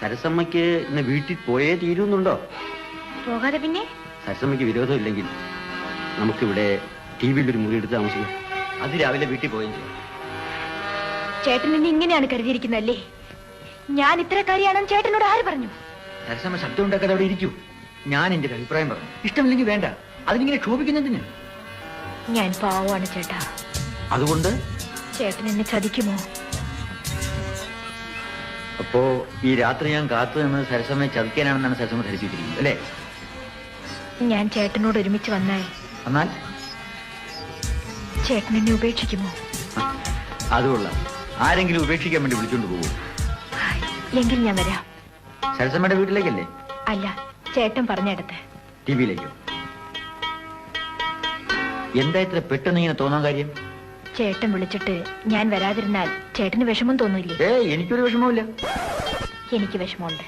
സരസമ്മയ്ക്ക് ഇന്ന് വീട്ടിൽ പോയേ തീരുന്നുണ്ടോ? പോകാതെ പിന്നെ? സരസമ്മയ്ക്ക് വിരോധമില്ലെങ്കിൽ നമുക്കിവിടെ ടി വിയിലൊരു മുറി എടുത്ത് താമസിക്കാം. അത് രാവിലെ വീട്ടിൽ പോവുകയും ചെയ്യാം. ചേട്ടൻ എന്നെ ഇങ്ങനെയാണ് കരുതിയിരിക്കുന്നല്ലേ? ഞാൻ ഇത്തരക്കാരിയാണെന്ന് ചേട്ടനോട് ആര് പറഞ്ഞു? സരസമ്മ ശബ്ദം ഉണ്ടാക്കാതെ അവിടെ ഇരിക്കൂ. ഞാൻ എന്റെ അഭിപ്രായം പറഞ്ഞു. ഇഷ്ടമില്ലെങ്കിൽ വേണ്ട. അതിനിങ്ങനെ ക്ഷോഭിക്കുന്നതിന്. ഞാൻ പാവമാണ് ചേട്ടാ. അതുകൊണ്ട് ചേട്ടൻ എന്നെ ചതിക്കുമോ? അപ്പോ ഈ രാത്രി ഞാൻ കാത്തു നിന്ന് സരസമ്മയെ ചതിക്കാനാണെന്നാണ് സരസമ്മ ധരിച്ചിരിക്കുന്നത് അല്ലേ? ഞാൻ ചേട്ടനോട് ഒരുമിച്ച് വന്നാൽ ചേട്ടൻ എന്നെ ഉപേക്ഷിക്കുമോ? അതുകൊള്ളാം. ആരെങ്കിലും ഉപേക്ഷിക്കാൻ വേണ്ടി വിളിച്ചോണ്ട് പോകുമോ? എങ്കിൽ ഞാൻ വരാം. സരസമ്മയുടെ വീട്ടിലേക്കല്ലേ? അല്ല, ചേട്ടൻ പറഞ്ഞെടുത്ത്. ടി വിയിലേക്കോ? എന്താ ഇത്ര പെട്ടെന്ന് ഇങ്ങനെ തോന്നാൻ കാര്യം? ചേട്ടൻ വിളിച്ചിട്ട് ഞാൻ വരാതിരുന്നാൽ ചേട്ടന് വിഷമം തോന്നില്ലേ? എനിക്കൊരു വിഷമവുമില്ല. എനിക്ക് വിഷമമുണ്ട്.